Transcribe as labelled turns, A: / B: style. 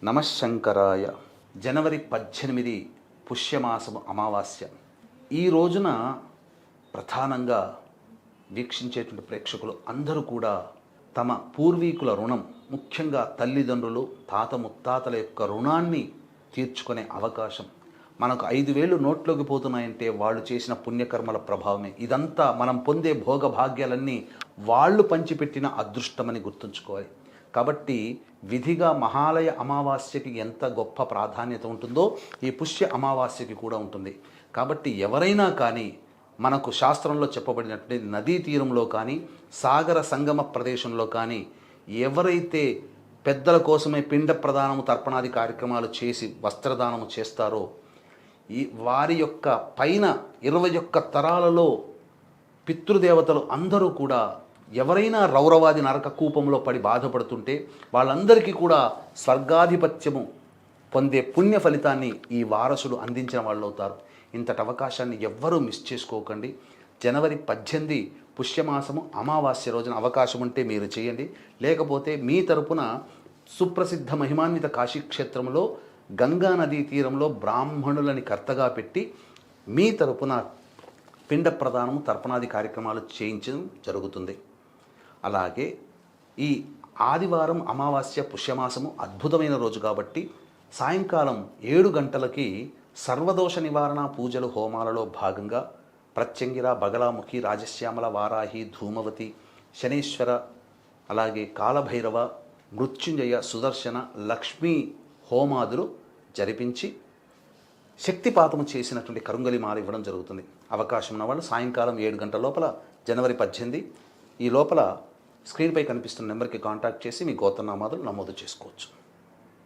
A: నమశంకరాయ. జనవరి 18 పుష్యమాసము అమావాస్య. ఈ రోజున ప్రధానంగా వీక్షించేటువంటి ప్రేక్షకులు అందరూ కూడా తమ పూర్వీకుల రుణం, ముఖ్యంగా తల్లిదండ్రులు, తాత ముత్తాతల యొక్క రుణాన్ని తీర్చుకునే అవకాశం. మనకు 5,000 నోట్లోకి పోతున్నాయంటే వాళ్ళు చేసిన పుణ్యకర్మల ప్రభావమే. ఇదంతా మనం పొందే భోగభాగ్యాలన్నీ వాళ్ళు పంచిపెట్టిన అదృష్టమని గుర్తుంచుకోవాలి. కాబట్టి విధిగా మహాలయ అమావాస్యకి ఎంత గొప్ప ప్రాధాన్యత ఉంటుందో ఈ పుష్య అమావాస్యకి కూడా ఉంటుంది. కాబట్టి ఎవరైనా కానీ మనకు శాస్త్రంలో చెప్పబడినటువంటి నదీ తీరంలో కానీ సాగర సంగమ ప్రదేశంలో కానీ ఎవరైతే పెద్దల కోసమే పిండ ప్రదానము తర్పణాది కార్యక్రమాలు చేసి వస్త్రదానము చేస్తారో ఈ వారి యొక్క పైన 21 తరాలలో పితృదేవతలు అందరూ కూడా ఎవరైనా రౌరవాది నరక కూపంలో పడి బాధపడుతుంటే వాళ్ళందరికీ కూడా స్వర్గాధిపత్యము పొందే పుణ్య ఫలితాన్ని ఈ వారసుడు అందించిన వాళ్ళు అవుతారు. ఇంతటి అవకాశాన్ని ఎవ్వరూ మిస్ చేసుకోకండి. జనవరి 18 పుష్యమాసము అమావాస్య రోజున అవకాశం ఉంటే మీరు చేయండి. లేకపోతే మీ తరపున సుప్రసిద్ధ మహిమాన్విత కాశీక్షేత్రంలో గంగా నదీ తీరంలో బ్రాహ్మణులని కర్తగా పెట్టి మీ తరపున పిండ ప్రదానము తర్పణాది కార్యక్రమాలు చేయించడం జరుగుతుంది. అలాగే ఈ ఆదివారం అమావాస్య పుష్యమాసము అద్భుతమైన రోజు కాబట్టి సాయంకాలం 7 గంటలకి సర్వదోష నివారణ పూజలు హోమాలలో భాగంగా ప్రత్యంగిర, బగలాముఖి, రాజశ్యామల, వారాహి, ధూమవతి, శనేశ్వర, అలాగే కాలభైరవ, మృత్యుంజయ, సుదర్శన, లక్ష్మీ హోమాదులు జరిపించి శక్తిపాతము చేసినటువంటి కరుంగలి మాల ఇవ్వడం జరుగుతుంది. అవకాశం ఉన్న వాళ్ళు సాయంకాలం 7 గంటల లోపల జనవరి 18 ఈ లోపల స్క్రీన్పై కనిపిస్తున్న నెంబర్కి కాంటాక్ట్ చేసి మీ గోత్రనామాదులు నమోదు చేసుకోవచ్చు.